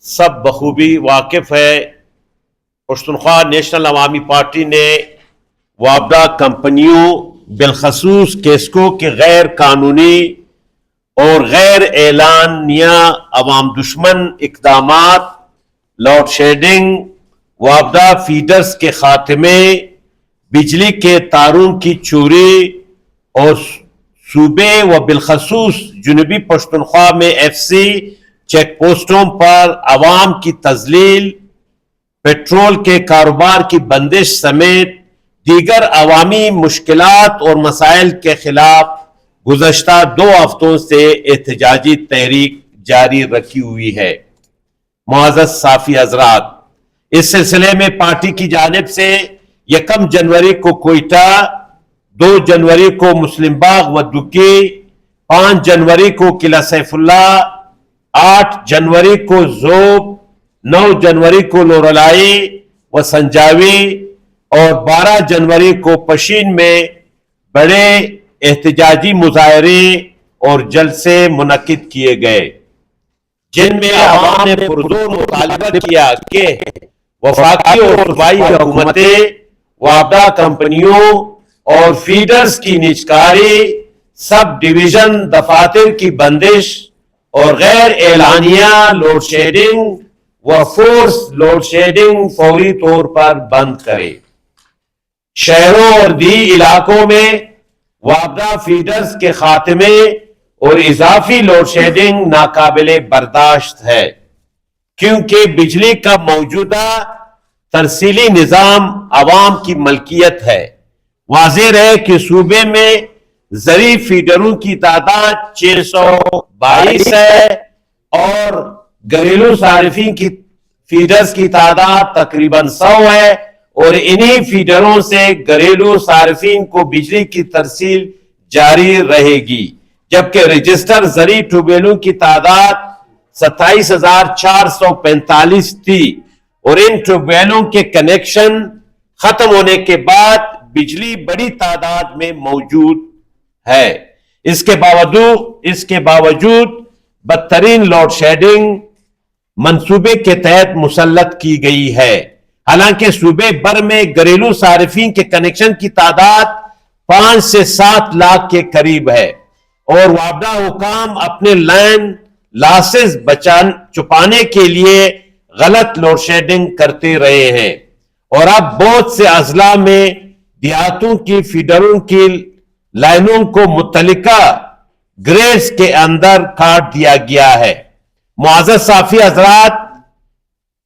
سب بخوبی واقف ہے پشتونخوا نیشنل عوامی پارٹی نے وابڈہ کمپنیوں بالخصوص کیسکو کے غیر قانونی اور غیر اعلانیہ عوام دشمن اقدامات، لوڈ شیڈنگ، وابڈہ فیڈرز کے خاتمے، بجلی کے تاروں کی چوری اور صوبے و بالخصوص جنوبی پشتونخوا میں ایف سی چیک پوسٹوں پر عوام کی تذلیل، پیٹرول کے کاروبار کی بندش سمیت دیگر عوامی مشکلات اور مسائل کے خلاف گزشتہ 2 ہفتوں سے احتجاجی تحریک جاری رکھی ہوئی ہے۔ معزز صافی حضرات، اس سلسلے میں پارٹی کی جانب سے 1 جنوری کو کوئٹہ، 2 جنوری کو مسلم باغ و دکی، 5 جنوری کو قلعہ سیف اللہ، 8 جنوری کو زوب، 9 جنوری کو لورالائی و سنجاوی اور 12 جنوری کو پشین میں بڑے احتجاجی مظاہرے اور جلسے منعقد کیے گئے، جن میں عوام نے پرزور مطالبہ کیا کہ وفاقی اور صوبائی حکومتیں وابڈہ کمپنیوں اور فیڈرز کی نجکاری، سب ڈویژن دفاتر کی بندش اور غیر اعلانیہ لوڈ شیڈنگ و فورس لوڈ شیڈنگ فوری طور پر بند کرے۔ شہروں اور دیہی علاقوں میں وابڈہ فیڈرز کے خاتمے اور اضافی لوڈ شیڈنگ ناقابل برداشت ہے، کیونکہ بجلی کا موجودہ ترسیلی نظام عوام کی ملکیت ہے۔ واضح ہے کہ صوبے میں زرعی فیڈروں کی تعداد 622 ہے اور گھریلو صارفین کی فیڈرز کی تعداد تقریباً 100 ہے، اور انہی فیڈروں سے گھریلو صارفین کو بجلی کی ترسیل جاری رہے گی، جبکہ رجسٹر زرعی ٹیوبویلوں کی تعداد 27,445 تھی، اور ان ٹیوبویلوں کے کنیکشن ختم ہونے کے بعد بجلی بڑی تعداد میں موجود ہے۔ اس کے باوجود بدترین لوڈ شیڈنگ منصوبے کے تحت مسلط کی گئی ہے، حالانکہ صوبے بھر میں گھریلو صارفین کے کنیکشن کی تعداد 5 سے 7 لاکھ کے قریب ہے، اور وابڈہ حکام اپنے لائن لاسز چھپانے کے لیے غلط لوڈ شیڈنگ کرتے رہے ہیں، اور اب بہت سے اضلاع میں دیہاتوں کی فیڈروں کی لائنوں کو متعلقہ گریڈز کے اندر کاٹ دیا گیا ہے۔ معزز صافی حضرات،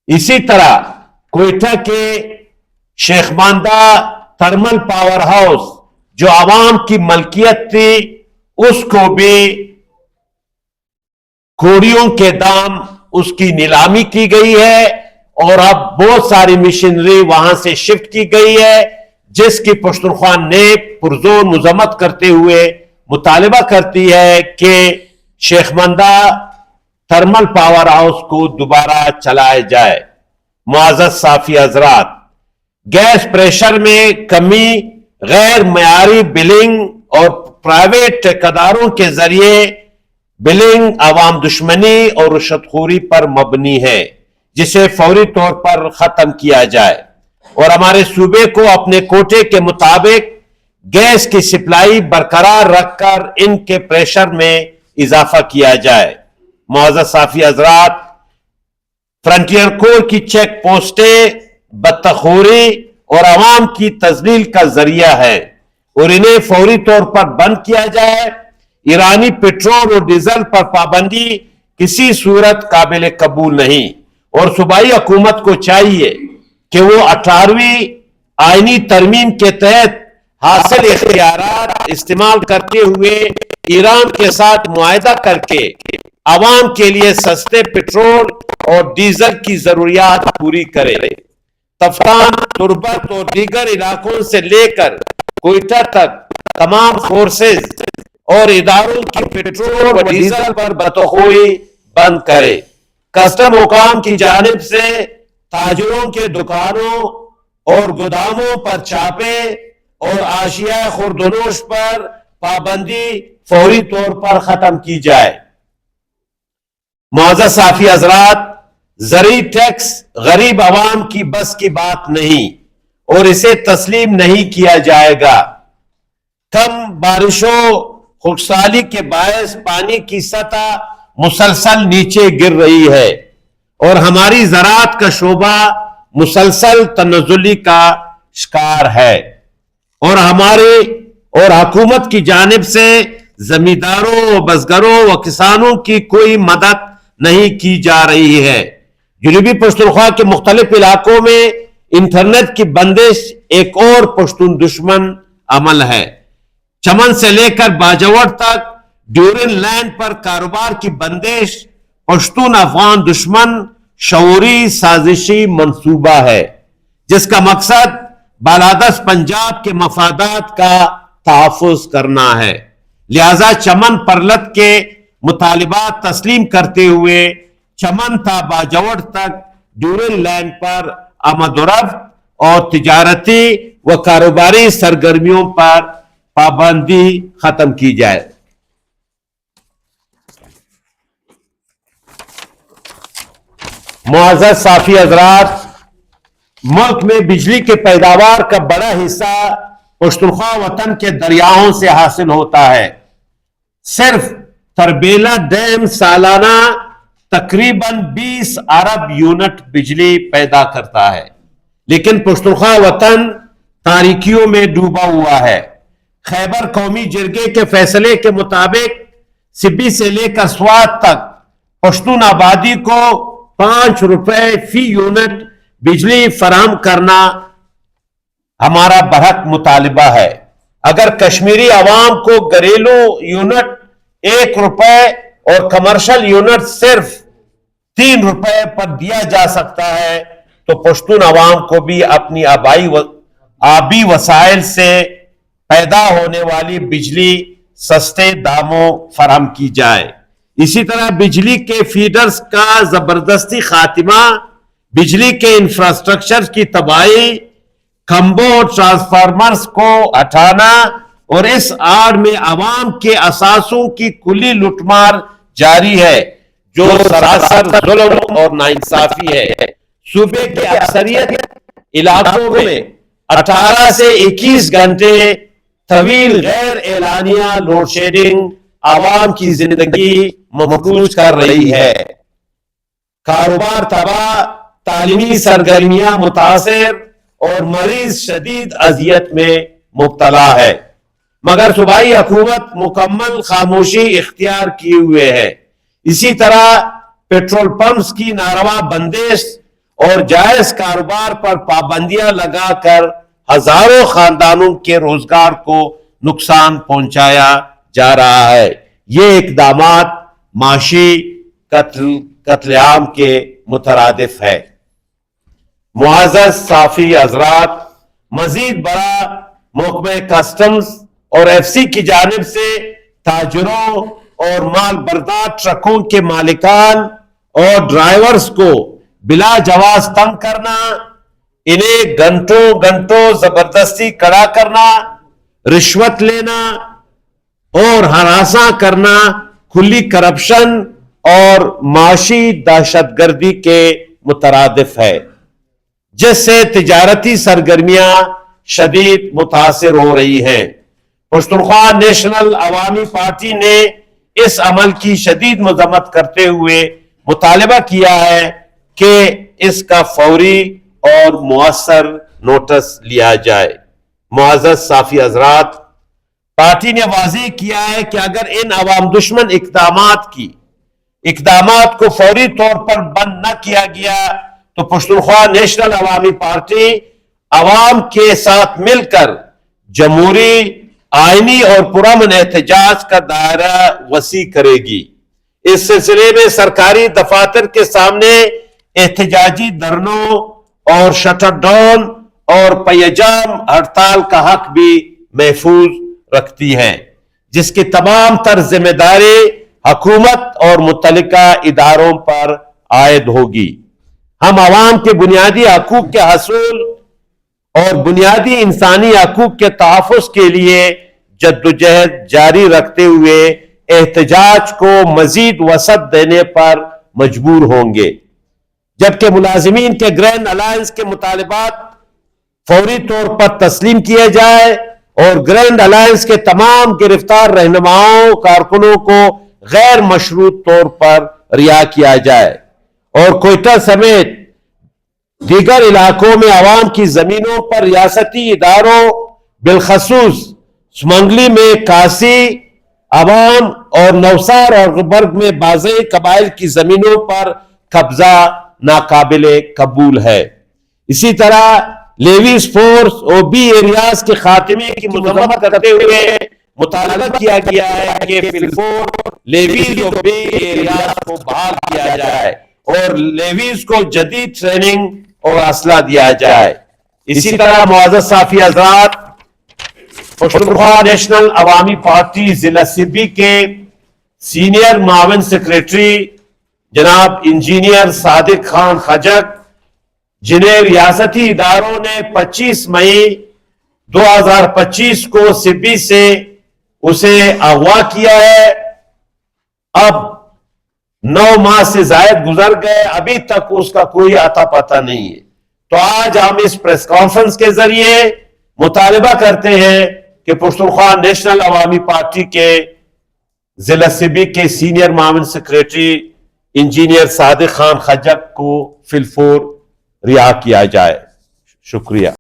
اسی طرح کوئٹہ کے شیخ ماندہ تھرمل پاور ہاؤس جو عوام کی ملکیت تھی، اس کو بھی کوڑیوں کے دام اس کی نیلامی کی گئی ہے، اور اب بہت ساری مشینری وہاں سے شفٹ کی گئی ہے، جس کی پشتونخوا نیب پرزور مذمت کرتے ہوئے مطالبہ کرتی ہے کہ شیخ ماندہ تھرمل پاور ہاؤس کو دوبارہ چلائے جائے۔ معزز صافی حضرات، گیس پریشر میں کمی، غیر معیاری بلنگ اور پرائیویٹ ٹھیکیداروں کے ذریعے بلنگ عوام دشمنی اور رشوت خوری پر مبنی ہے، جسے فوری طور پر ختم کیا جائے، اور ہمارے صوبے کو اپنے کوٹے کے مطابق گیس کی سپلائی برقرار رکھ کر ان کے پریشر میں اضافہ کیا جائے۔ معزز صافی حضرات، فرنٹیئر کور کی چیک پوسٹیں بدتخوری اور عوام کی تذلیل کا ذریعہ ہے، اور انہیں فوری طور پر بند کیا جائے۔ ایرانی پیٹرول اور ڈیزل پر پابندی کسی صورت قابل قبول نہیں، اور صوبائی حکومت کو چاہیے کہ وہ 18ویں آئینی ترمیم کے تحت حاصل اختیارات استعمال کرتے ہوئے ایران کے ساتھ معاہدہ کر کے عوام کے لیے سستے پیٹرول اور ڈیزل کی ضروریات پوری کرے۔ تفتان، تربت اور دیگر علاقوں سے لے کر کوئٹہ تک تمام فورسز اور اداروں کی پیٹرول اور ڈیزل پر بتخوئی بند کرے۔ کسٹم حکام کی جانب سے تاجروں کے دکانوں اور گوداموں پر چھاپے اور اشیاء خوردونوش پر پابندی فوری طور پر ختم کی جائے۔ معزز صافی حضرات، زرعی ٹیکس غریب عوام کی بس کی بات نہیں اور اسے تسلیم نہیں کیا جائے گا۔ کم بارشوں خشکسالی کے باعث پانی کی سطح مسلسل نیچے گر رہی ہے اور ہماری زراعت کا شعبہ مسلسل تنزلی کا شکار ہے، اور حکومت کی جانب سے زمینداروں، بزگروں و کسانوں کی کوئی مدد نہیں کی جا رہی ہے۔ جنوبی پختونخوا کے مختلف علاقوں میں انٹرنیٹ کی بندش ایک اور پشتون دشمن عمل ہے۔ چمن سے لے کر باجوڑ تک ڈیورن لینڈ پر کاروبار کی بندش پشتون افغان دشمن شعوری سازشی منصوبہ ہے، جس کا مقصد بالادست پنجاب کے مفادات کا تحفظ کرنا ہے۔ لہذا چمن پرلت کے مطالبات تسلیم کرتے ہوئے چمن تا باجوڑ تک ڈیورن لینڈ پر آمد و رفت اور تجارتی و کاروباری سرگرمیوں پر پابندی ختم کی جائے۔ معزز صافی حضرات، ملک میں بجلی کے پیداوار کا بڑا حصہ پختونخوا وطن کے دریاؤں سے حاصل ہوتا ہے۔ صرف تربیلا ڈیم سالانہ تقریباً 20 ارب یونٹ بجلی پیدا کرتا ہے، لیکن پختونخوا وطن تاریکیوں میں ڈوبا ہوا ہے۔ خیبر قومی جرگے کے فیصلے کے مطابق سبی سے لے کر سوات تک پشتون آبادی کو 5 روپے فی یونٹ بجلی فراہم کرنا ہمارا برحق مطالبہ ہے۔ اگر کشمیری عوام کو گھریلو یونٹ 1 روپے اور کمرشل یونٹ صرف 3 روپے پر دیا جا سکتا ہے تو پشتون عوام کو بھی اپنی آبی وسائل سے پیدا ہونے والی بجلی سستے داموں فراہم کی جائے۔ اسی طرح بجلی کے فیڈرز کا زبردستی خاتمہ، بجلی کے انفراسٹرکچر کی تباہی، کھمبوں اور ٹرانسفارمرز کو ہٹانا اور اس آڑ میں عوام کے اثاثوں کی کلی لوٹمار جاری ہے، جو سراسر ظلم اور ناانصافی ہے۔ صوبے کے اکثریت علاقوں میں 18 سے 21 گھنٹے طویل غیر اعلانیہ لوڈ شیڈنگ عوام کی زندگی مفلوج کر رہی ہے۔ کاروبار تباہ، تعلیمی سرگرمیاں متاثر اور مریض شدید اذیت میں مبتلا ہے، مگر صوبائی حکومت مکمل خاموشی اختیار کیے ہوئے ہے۔ اسی طرح پیٹرول پمپس کی ناروا بندش اور جائز کاروبار پر پابندیاں لگا کر ہزاروں خاندانوں کے روزگار کو نقصان پہنچایا جا رہا ہے۔ یہ اقدامات معاشی قتل عام کے مترادف ہے۔ معزز صافی حضرات، مزید بڑا محکمہ کسٹمز اور ایف سی کی جانب سے تاجروں اور مال بردار ٹرکوں کے مالکان اور ڈرائیورز کو بلا جواز تنگ کرنا، انہیں گھنٹوں زبردستی کھڑا کرنا، رشوت لینا اور ہراساں کرنا کھلی کرپشن اور معاشی دہشت گردی کے مترادف ہے، جس سے تجارتی سرگرمیاں شدید متاثر ہو رہی ہیں۔ پختونخوا نیشنل عوامی پارٹی نے اس عمل کی شدید مذمت کرتے ہوئے مطالبہ کیا ہے کہ اس کا فوری اور مؤثر نوٹس لیا جائے۔ معزز صافی حضرات، پارٹی نے واضح کیا ہے کہ اگر ان عوام دشمن اقدامات کو فوری طور پر بند نہ کیا گیا تو پختونخوا نیشنل عوامی پارٹی عوام کے ساتھ مل کر جمہوری، آئینی اور پرامن احتجاج کا دائرہ وسیع کرے گی۔ اس سلسلے میں سرکاری دفاتر کے سامنے احتجاجی دھرنوں اور شٹر ڈاؤن اور پیجام ہڑتال کا حق بھی محفوظ رکھتی ہے، جس کی تمام تر ذمہ داری حکومت اور متعلقہ اداروں پر عائد ہوگی۔ ہم عوام کے بنیادی حقوق کے حصول اور بنیادی انسانی حقوق کے تحفظ کے لیے جدوجہد جاری رکھتے ہوئے احتجاج کو مزید وسعت دینے پر مجبور ہوں گے۔ جبکہ ملازمین کے گرینڈ الائنس کے مطالبات فوری طور پر تسلیم کیے جائے اور گرینڈ الائنس کے تمام گرفتار رہنماؤں کارکنوں کو غیر مشروط طور پر رہا کیا جائے اور کوئٹہ سمیت دیگر علاقوں میں عوام کی زمینوں پر ریاستی اداروں بالخصوص سمنگلی میں کاسی عوام اور نوسار اور گلبرگ میں بعض قبائل کی زمینوں پر قبضہ ناقابل قبول ہے۔ اسی طرح لیویز فورس اور بی ایریاز کے خاتمے کی مذمت کرتے ہوئے مطالبہ کیا گیا ہے کہ فی الفور لیویز اور بی ایریاز کو بحال کیا جائے اور لیویز کو جدید ٹریننگ اور اسلحہ دیا جائے۔ اسی طرح معزز صحافی حضرات، پختونخوا نیشنل عوامی پارٹی ضلع سربی کے سینئر معاون سیکریٹری جناب انجینئر صادق خان خجک، جنہیں ریاستی اداروں نے 25 مئی 2025 کو سربی سے اسے اغوا کیا ہے، اب 9 ماہ سے زائد گزر گئے، ابھی تک اس کا کوئی اتا پتہ نہیں ہے۔ تو آج ہم اس پریس کانفرنس کے ذریعے مطالبہ کرتے ہیں کہ پختونخوا نیشنل عوامی پارٹی کے ضلع سربی کے سینئر معاون سیکریٹری انجینئر صادق خان خجک کو فی الفور رہا کیا جائے۔ شکریہ۔